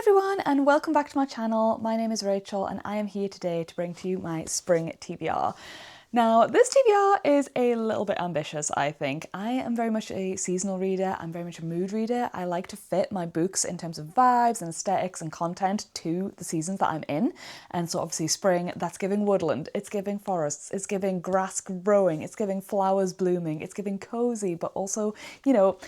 everyone and welcome back to my channel. My name is Rachel and I am here today to bring to you my spring TBR. Now this TBR is a little bit ambitious, I think. I am very much a seasonal reader, I'm very much a mood reader. I like to fit my books in terms of vibes and aesthetics and content to the seasons that I'm in. And so obviously spring, that's giving woodland, it's giving forests, it's giving grass growing, it's giving flowers blooming, it's giving cozy, but also, you know,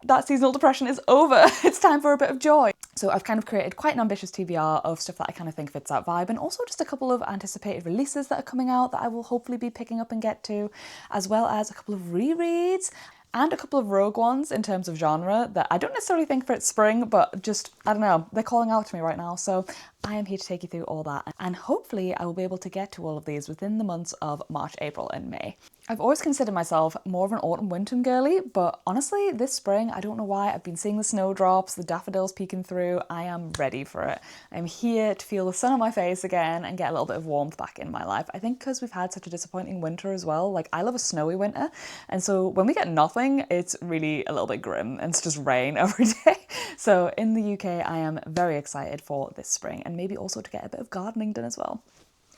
that seasonal depression is over. It's time for a bit of joy. So I've kind of created quite an ambitious TBR of stuff that I kind of think fits that vibe, and also just a couple of anticipated releases that are coming out that I will hopefully be picking up and get to, as well as a couple of rereads and a couple of rogue ones in terms of genre that I don't necessarily think fit spring, but just, I don't know, they're calling out to me right now. So I am here to take you through all that, and hopefully I will be able to get to all of these within the months of March, April and May. I've always considered myself more of an autumn-winter girly, but honestly, this spring, I don't know why, I've been seeing the snowdrops, the daffodils peeking through. I am ready for it. I'm here to feel the sun on my face again and get a little bit of warmth back in my life. I think because we've had such a disappointing winter as well. Like, I love a snowy winter, and so when we get nothing, it's really a little bit grim and it's just rain every day. So in the UK, I am very excited for this spring, and maybe also to get a bit of gardening done as well.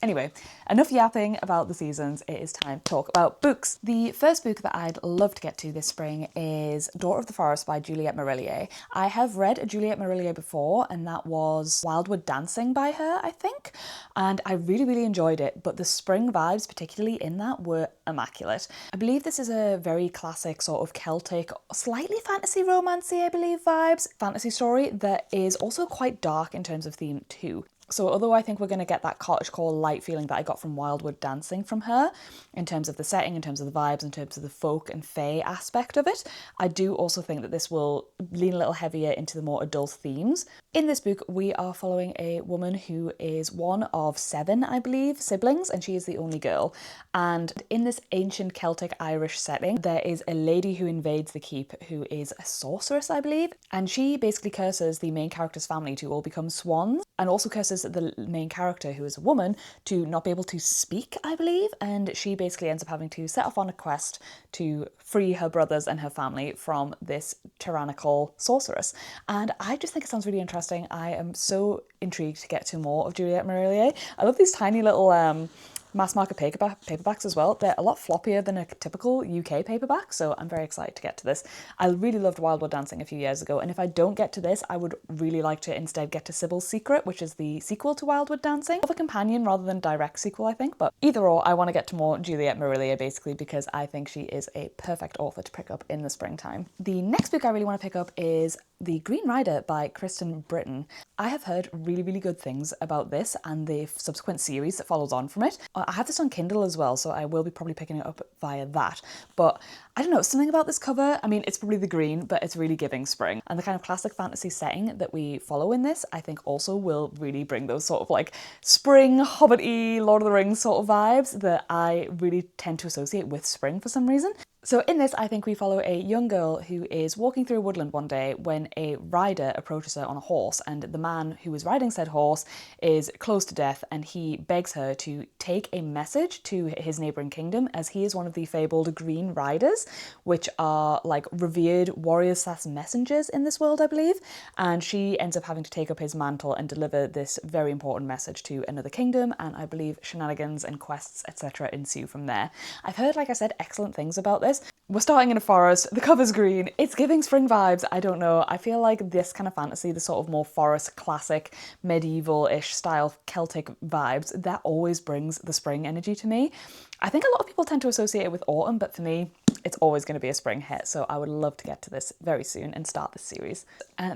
Anyway, enough yapping about the seasons, it is time to talk about books. The first book that I'd love to get to this spring is Daughter of the Forest by Juliette Marillier. I have read a Juliette Marillier before, and that was Wildwood Dancing by her, I think, and I really enjoyed it, but the spring vibes, particularly in that, were immaculate. I believe this is a very classic sort of Celtic, slightly fantasy romancy, I believe, vibes, fantasy story that is also quite dark in terms of theme too. So although I think we're going to get that cottagecore light feeling that I got from Wildwood Dancing from her, in terms of the setting, in terms of the vibes, in terms of the folk and fae aspect of it, I do also think that this will lean a little heavier into the more adult themes. In this book, we are following a woman who is one of 7, I believe, siblings, and she is the only girl. And in this ancient Celtic Irish setting, there is a lady who invades the keep who is a sorceress, I believe, and she basically curses the main character's family to all become swans, and also curses the main character, who is a woman, to not be able to speak, I believe, and she basically ends up having to set off on a quest to free her brothers and her family from this tyrannical sorceress. And I just think it sounds really interesting. I am so intrigued to get to more of Juliette Marillier. I love these tiny little mass market paperbacks as well. They're a lot floppier than a typical UK paperback, so I'm very excited to get to this. I really loved Wildwood Dancing a few years ago, and if I don't get to this, I would really like to instead get to Sybil's Secret, which is the sequel to Wildwood Dancing. Of a companion rather than direct sequel, I think, but either or, I want to get to more Juliette Marillier basically because I think she is a perfect author to pick up in the springtime. The next book I really want to pick up is The Green Rider by Kristen Britton. I have heard really good things about this and the subsequent series that follows on from it. I have this on Kindle as well, so I will be probably picking it up via that. But I don't know, something about this cover, I mean, it's probably the green, but it's really giving spring. And the kind of classic fantasy setting that we follow in this, I think also will really bring those sort of like spring, hobbit-y, Lord of the Rings sort of vibes that I really tend to associate with spring for some reason. So in this, I think we follow a young girl who is walking through a woodland one day when a rider approaches her on a horse, and the man who is riding said horse is close to death, and he begs her to take a message to his neighbouring kingdom, as he is one of the fabled Green Riders, which are like revered warriors / messengers in this world, I believe, and she ends up having to take up his mantle and deliver this very important message to another kingdom, and I believe shenanigans and quests, etc. ensue from there. I've heard, like I said, excellent things about this. We're starting in a forest, the cover's green, it's giving spring vibes, I don't know. I feel like this kind of fantasy, the sort of more forest, classic, medieval-ish style Celtic vibes, that always brings the spring energy to me. I think a lot of people tend to associate it with autumn, but for me, it's always going to be a spring hit, so I would love to get to this very soon and start this series.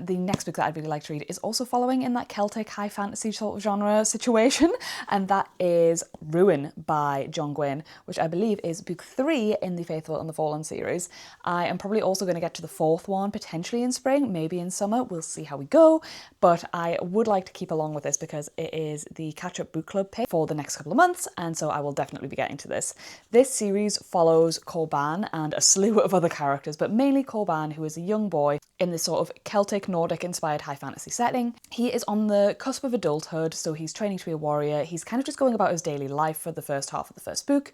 The next book that I'd really like to read is also following in that Celtic high fantasy sort of genre situation, and that is Ruin by John Gwynne, which I believe is book 3 in the Faithful and the Fallen series. I am probably also going to get to the 4th one, potentially in spring, maybe in summer, we'll see how we go, but I would like to keep along with this because it is the catch-up book club pick for the next couple of months, and so I will definitely be getting to this. This series follows Corban and a slew of other characters, but mainly Corban, who is a young boy in this sort of Celtic, Nordic-inspired high fantasy setting. He is on the cusp of adulthood, so he's training to be a warrior. He's kind of just going about his daily life for the first half of the first book,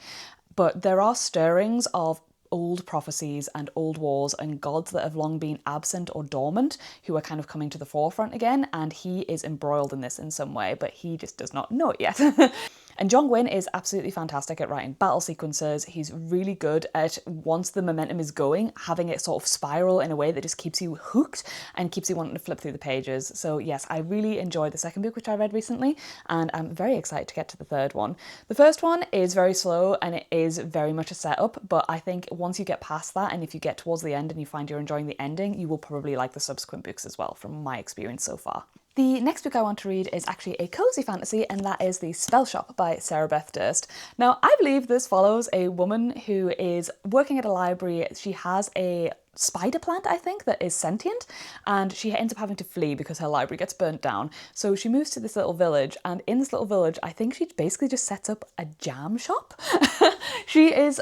but there are stirrings of old prophecies and old wars and gods that have long been absent or dormant who are kind of coming to the forefront again, and he is embroiled in this in some way, but he just does not know it yet. And John Gwynne is absolutely fantastic at writing battle sequences. He's really good at, once the momentum is going, having it sort of spiral in a way that just keeps you hooked and keeps you wanting to flip through the pages. So yes, I really enjoyed the second book, which I read recently, and I'm very excited to get to the third one. The first one is very slow and it is very much a setup, but I think once you get past that and if you get towards the end and you find you're enjoying the ending, you will probably like the subsequent books as well, from my experience so far. The next book I want to read is actually a cozy fantasy, and that is The Spell Shop by Sarah Beth Durst. Now, I believe this follows a woman who is working at a library. She has a spider plant, I think, that is sentient, and she ends up having to flee because her library gets burnt down. So she moves to this little village, and in this little village, I think she basically just sets up a jam shop. She is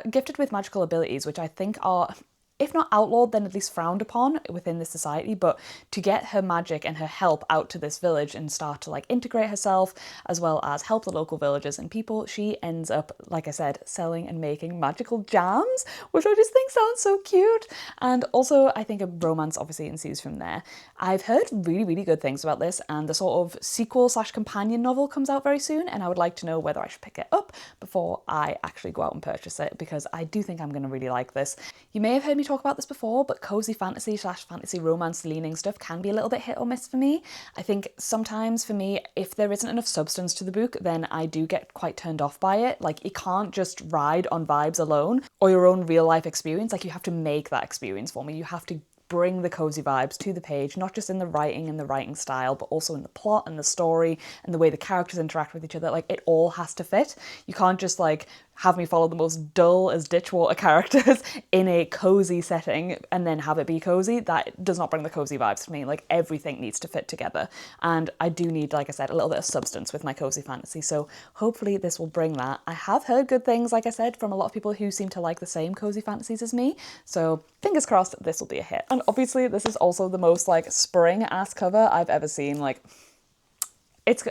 gifted with magical abilities, which I think are, if not outlawed, then at least frowned upon within this society. But to get her magic and her help out to this village and start to like integrate herself as well as help the local villagers and people, she ends up, like I said, selling and making magical jams, which I just think sounds so cute. And also I think a romance obviously ensues from there. I've heard really, really good things about this, and the sort of sequel / companion novel comes out very soon, and I would like to know whether I should pick it up before I actually go out and purchase it, because I do think I'm going to really like this. You may have heard me talk about this before, but cozy fantasy / fantasy romance leaning stuff can be a little bit hit or miss for me. I think sometimes for me, if there isn't enough substance to the book, then I do get quite turned off by it. Like, it can't just ride on vibes alone or your own real life experience. Like, you have to make that experience for me. You have to bring the cozy vibes to the page, not just in the writing and the writing style, but also in the plot and the story and the way the characters interact with each other. Like, it all has to fit. You can't just like have me follow the most dull as ditchwater characters in a cozy setting and then have it be cozy. That does not bring the cozy vibes for me. Like, everything needs to fit together. And I do need, like I said, a little bit of substance with my cozy fantasy. So hopefully this will bring that. I have heard good things, like I said, from a lot of people who seem to like the same cozy fantasies as me. So fingers crossed this will be a hit. And obviously this is also the most like spring-ass cover I've ever seen. Like,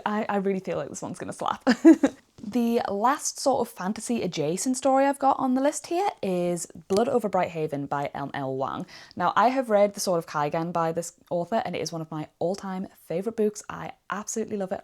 I really feel like this one's gonna slap. The last sort of fantasy adjacent story I've got on the list here is Blood Over Bright Haven by L. Wang. Now, I have read The Sword of Kaigan by this author, and it is one of my all-time favourite books. I absolutely love it.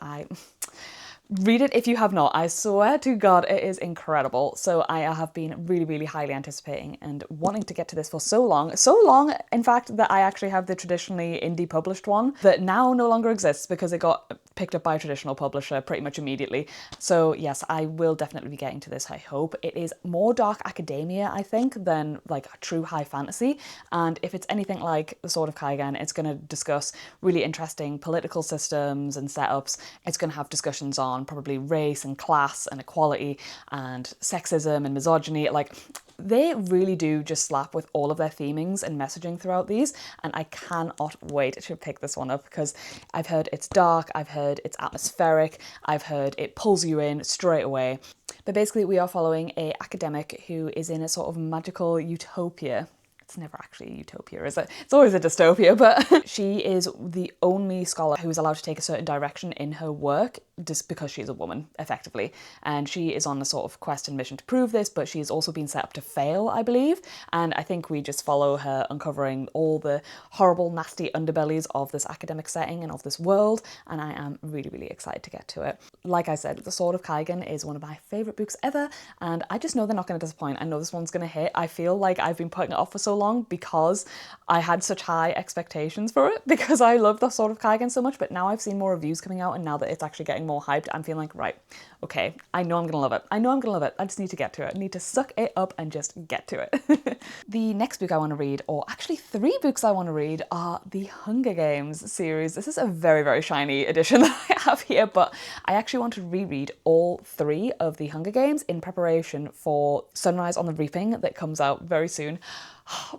Read it if you have not. I swear to God, it is incredible. So I have been really, really highly anticipating and wanting to get to this for so long. So long, in fact, that I actually have the traditionally indie published one that now no longer exists because it got picked up by a traditional publisher pretty much immediately. So yes, I will definitely be getting to this, I hope. It is more dark academia, I think, than like a true high fantasy. And if it's anything like The Sword of Kaigan, it's going to discuss really interesting political systems and setups. It's going to have discussions on probably race and class and equality and sexism and misogyny. Like, they really do just slap with all of their themings and messaging throughout these, and I cannot wait to pick this one up because I've heard it's dark, I've heard it's atmospheric, I've heard it pulls you in straight away. But basically we are following an academic who is in a sort of magical utopia. It's never actually a utopia, is it? It's always a dystopia, but she is the only scholar who is allowed to take a certain direction in her work just because she's a woman, effectively. And she is on a sort of quest and mission to prove this, but she's also been set up to fail, I believe. And I think we just follow her uncovering all the horrible, nasty underbellies of this academic setting and of this world. And I am really, really excited to get to it. Like I said, The Sword of Kaigan is one of my favourite books ever, and I just know they're not going to disappoint. I know this one's going to hit. I feel like I've been putting it off for so long because I had such high expectations for it because I love The Sword of Kaigan so much, but now I've seen more reviews coming out and now that it's actually getting more hyped, I'm feeling like, right, okay, I know I'm gonna love it. I know I'm gonna love it. I just need to get to it. I need to suck it up and just get to it. The next book I want to read, or actually 3 books I want to read, are the Hunger Games series. This is a very, very shiny edition that I have here, but I actually want to reread all 3 of the Hunger Games in preparation for Sunrise on the Reaping that comes out very soon.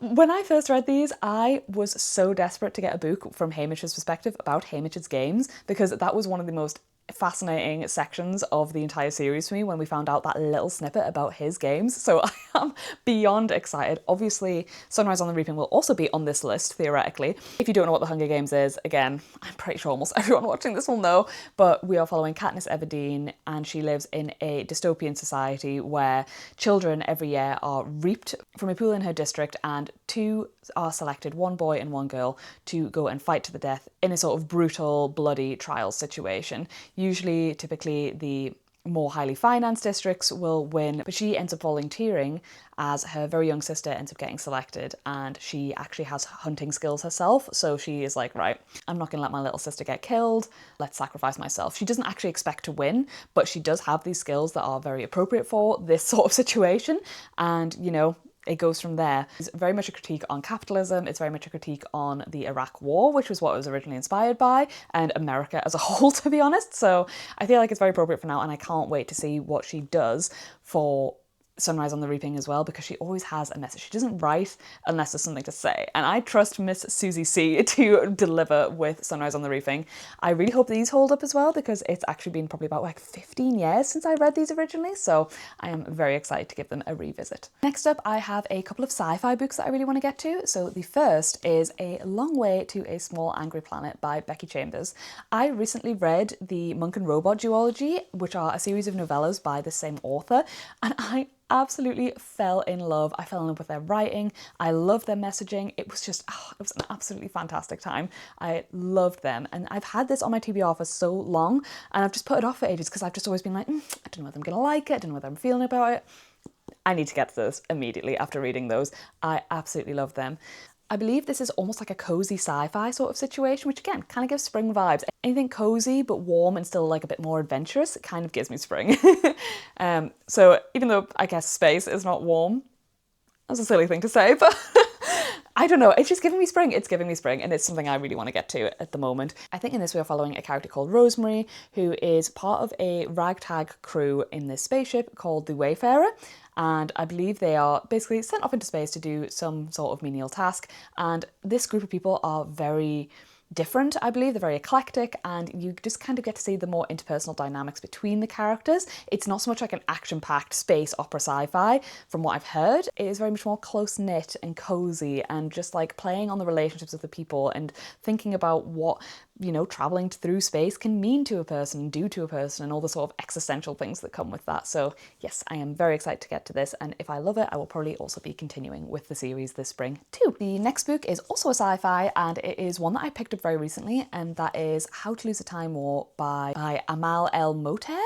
When I first read these, I was so desperate to get a book from Hamish's perspective about Hamish's games because that was one of the most fascinating sections of the entire series for me when we found out that little snippet about his games. So I am beyond excited. Obviously, Sunrise on the Reaping will also be on this list, theoretically. If you don't know what the Hunger Games is, again, I'm pretty sure almost everyone watching this will know, but we are following Katniss Everdeen, and she lives in a dystopian society where children every year are reaped from a pool in her district, and two are selected, one boy and one girl, to go and fight to the death in a sort of brutal, bloody trial situation. Usually, typically, the more highly financed districts will win, but she ends up volunteering as her very young sister ends up getting selected, and she actually has hunting skills herself. So she is like, right, I'm not gonna let my little sister get killed, let's sacrifice myself. She doesn't actually expect to win, but she does have these skills that are very appropriate for this sort of situation, and you know, it goes from there. It's very much a critique on capitalism, it's very much a critique on the Iraq War, which was what it was originally inspired by, and America as a whole, to be honest. So I feel like it's very appropriate for now, and I can't wait to see what she does for Sunrise on the Reaping as well, because she always has a message. She doesn't write unless there's something to say, and I trust Miss Susie C to deliver with Sunrise on the Reaping. I really hope these hold up as well, because it's actually been probably about like 15 years since I read these originally, so I am very excited to give them a revisit. Next up, I have a couple of sci-fi books that I really want to get to. So the first is A Long Way to a Small Angry Planet by Becky Chambers. I recently read the Monk and Robot duology, which are a series of novellas by the same author, and I absolutely fell in love. I fell in love with their writing. I loved their messaging. It was just, it was an absolutely fantastic time. I loved them. And I've had this on my TBR for so long, and I've just put it off for ages because I've just always been like, I don't know whether I'm going to like it. I don't know whether I'm feeling about it. I need to get to this immediately after reading those. I absolutely love them. I believe this is almost like a cozy sci-fi sort of situation, which again, kind of gives spring vibes. Anything cozy but warm and still like a bit more adventurous, it kind of gives me spring. So even though I guess space is not warm, that's a silly thing to say, but I don't know, it's just giving me spring. It's giving me spring, and it's something I really want to get to at the moment. I think in this we are following a character called Rosemary, who is part of a ragtag crew in this spaceship called the Wayfarer. And I believe they are basically sent off into space to do some sort of menial task. And this group of people are very different, I believe. They're very eclectic, and you just kind of get to see the more interpersonal dynamics between the characters. It's not so much like an action-packed space opera sci-fi, from what I've heard. It is very much more close-knit and cozy, and just like playing on the relationships of the people and thinking about what, you know, traveling through space can mean to a person, do to a person, and all the sort of existential things that come with that. So yes, I am very excited to get to this, and if I love it, I will probably also be continuing with the series this spring too. The next book is also a sci-fi, and it is one that I picked up very recently, and that is How to Lose a Time War by Amal El Motair.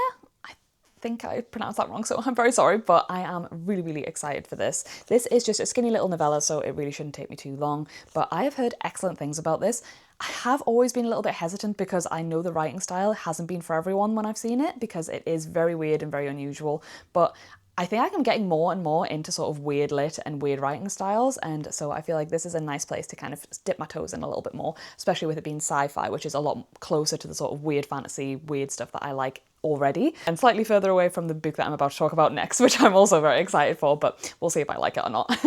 I think I pronounced that wrong, so I'm very sorry, but I am really, really excited for this. This is just a skinny little novella, so it really shouldn't take me too long, but I have heard excellent things about this. I have always been a little bit hesitant because I know the writing style hasn't been for everyone when I've seen it, because it is very weird and very unusual, but I think I'm getting more and more into sort of weird lit and weird writing styles, and so I feel like this is a nice place to kind of dip my toes in a little bit more, especially with it being sci-fi, which is a lot closer to the sort of weird fantasy, weird stuff that I like already, and slightly further away from the book that I'm about to talk about next, which I'm also very excited for, but we'll see if I like it or not.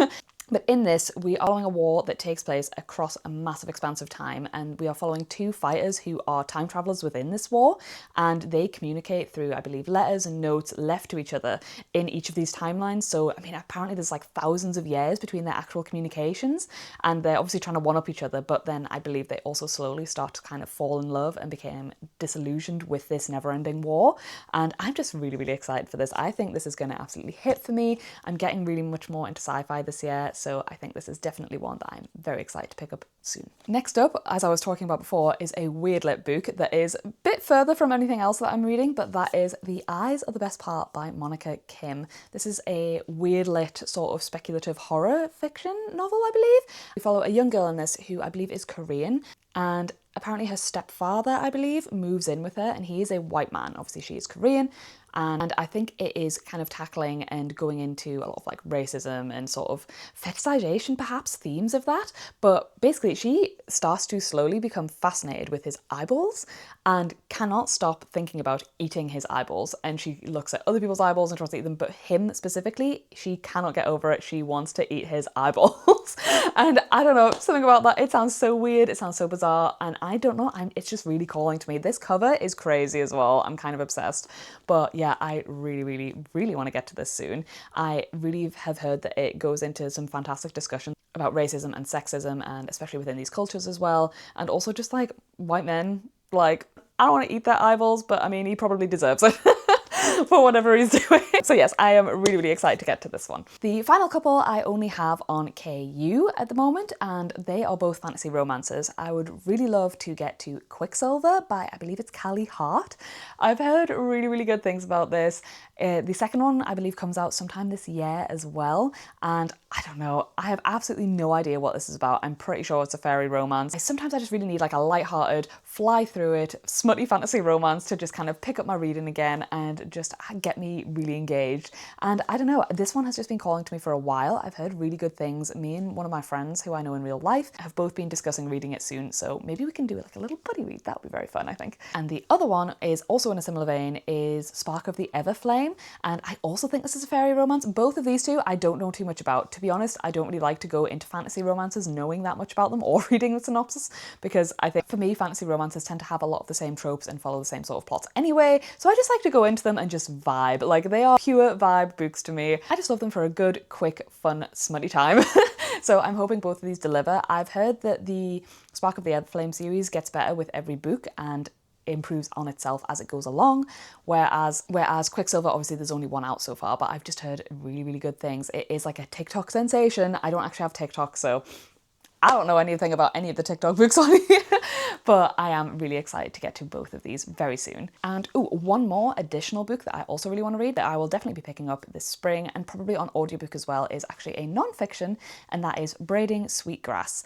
But in this, we are following a war that takes place across a massive expanse of time, and we are following two fighters who are time travelers within this war, and they communicate through, I believe, letters and notes left to each other in each of these timelines. So, I mean, apparently there's like thousands of years between their actual communications, and they're obviously trying to one-up each other, but then I believe they also slowly start to kind of fall in love and become disillusioned with this never-ending war, and I'm just really, really excited for this. I think this is going to absolutely hit for me. I'm getting really much more into sci-fi this year, so I think this is definitely one that I'm very excited to pick up soon. Next up, as I was talking about before, is a weird lit book that is a bit further from anything else that I'm reading, but that is The Eyes Are the Best Part by Monica Kim. This is a weird lit sort of speculative horror fiction novel, I believe. We follow a young girl in this who I believe is Korean, and apparently her stepfather, I believe, moves in with her, and he is a white man. Obviously she is Korean, and I think it is kind of tackling and going into a lot of like racism and sort of fetishization, perhaps, themes of that. But basically she starts to slowly become fascinated with his eyeballs and cannot stop thinking about eating his eyeballs. And she looks at other people's eyeballs and tries to eat them, but him specifically, she cannot get over it. She wants to eat his eyeballs. And I don't know, something about that, it sounds so weird, it sounds so bizarre, and I don't know, it's just really calling to me. This cover is crazy as well. I'm kind of obsessed. But yeah, I really, really, really want to get to this soon. I really have heard that it goes into some fantastic discussion about racism and sexism, and especially within these cultures as well. And also just like white men, like, I don't want to eat their eyeballs, but I mean, he probably deserves it. For whatever he's doing. So yes, I am really, really excited to get to this one. The final couple I only have on KU at the moment, and they are both fantasy romances. I would really love to get to Quicksilver by, I believe it's Callie Hart. I've heard really, really good things about this. The second one, I believe, comes out sometime this year as well. And I don't know, I have absolutely no idea what this is about. I'm pretty sure it's a fairy romance. Sometimes I just really need like a light-hearted, fly through it, smutty fantasy romance to just kind of pick up my reading again and just get me really engaged. And I don't know, this one has just been calling to me for a while. I've heard really good things. Me and one of my friends who I know in real life have both been discussing reading it soon, so maybe we can do like a little buddy read. That would be very fun, I think. And the other one is also in a similar vein, is Spark of the Everflame, and I also think this is a fairy romance. Both of these two I don't know too much about. To be honest, I don't really like to go into fantasy romances knowing that much about them or reading the synopsis, because I think for me fantasy romances tend to have a lot of the same tropes and follow the same sort of plots anyway, so I just like to go into them and just vibe. Like, they are pure vibe books to me. I just love them for a good, quick, fun, smutty time. So I'm hoping both of these deliver. I've heard that the Spark of the Everflame series gets better with every book and improves on itself as it goes along, whereas Quicksilver, obviously there's only one out so far, but I've just heard really, really good things. It is like a TikTok sensation. I don't actually have TikTok, so I don't know anything about any of the TikTok books on here, but I am really excited to get to both of these very soon. And one more additional book that I also really want to read that I will definitely be picking up this spring, and probably on audiobook as well, is actually a non-fiction, and that is Braiding Sweetgrass.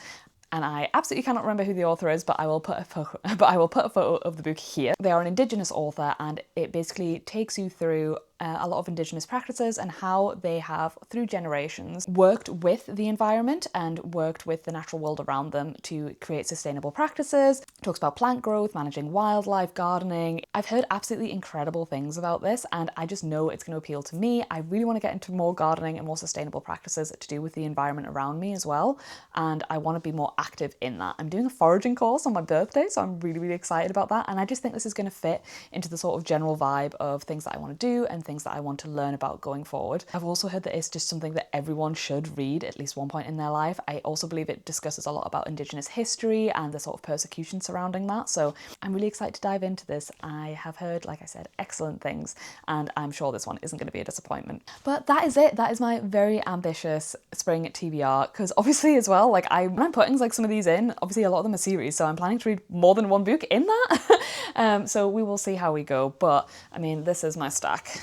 And I absolutely cannot remember who the author is, but I will put a photo of the book here. They are an Indigenous author, and it basically takes you through a lot of Indigenous practices and how they have, through generations, worked with the environment and worked with the natural world around them to create sustainable practices. It talks about plant growth, managing wildlife, gardening. I've heard absolutely incredible things about this, and I just know it's going to appeal to me. I really want to get into more gardening and more sustainable practices to do with the environment around me as well, and I want to be more active in that. I'm doing a foraging course on my birthday, so I'm really, really excited about that, and I just think this is going to fit into the sort of general vibe of things that I want to do and things that I want to learn about going forward. I've also heard that it's just something that everyone should read at least one point in their life. I also believe it discusses a lot about Indigenous history and the sort of persecution surrounding that, so I'm really excited to dive into this. I have heard, like I said, excellent things, and I'm sure this one isn't going to be a disappointment. But that is it. That is my very ambitious spring TBR, because obviously as well, like when I'm putting like some of these in, obviously a lot of them are series, so I'm planning to read more than one book in that. So we will see how we go, but I mean, this is my stack.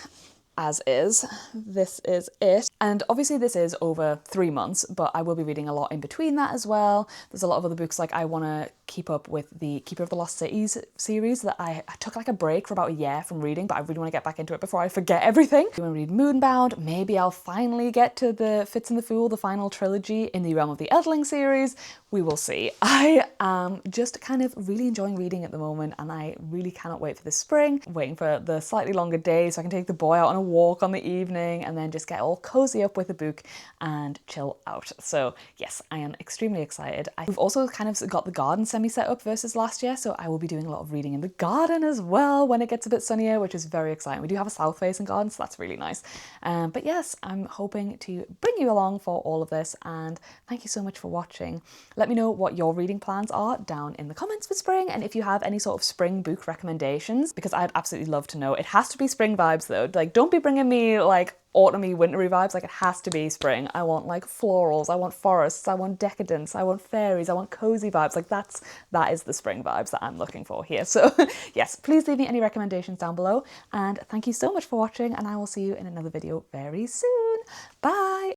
As is. This is it. And obviously this is over 3 months, but I will be reading a lot in between that as well. There's a lot of other books, like I want to keep up with the Keeper of the Lost Cities series that I took like a break for about a year from reading, but I really want to get back into it before I forget everything. I want to read Moonbound. Maybe I'll finally get to the Fitz and the Fool, the final trilogy in the Realm of the Eldling series. We will see. I am just kind of really enjoying reading at the moment, and I really cannot wait for this spring. I'm waiting for the slightly longer days so I can take the boy out on a walk on the evening and then just get all cozy up with a book and chill out. So yes, I am extremely excited. We've also kind of got the garden semi-set up versus last year, so I will be doing a lot of reading in the garden as well when it gets a bit sunnier, which is very exciting. We do have a south-facing garden, so that's really nice. But yes, I'm hoping to bring you along for all of this, and thank you so much for watching. Let me know what your reading plans are down in the comments for spring, and if you have any sort of spring book recommendations, because I'd absolutely love to know. It has to be spring vibes though. Like, don't be bringing me like autumny, wintry vibes. Like, it has to be spring. I want like florals, I want forests, I want decadence, I want fairies, I want cozy vibes. Like, that is the spring vibes that I'm looking for here. So yes, please leave me any recommendations down below, and thank you so much for watching, and I will see you in another video very soon. Bye!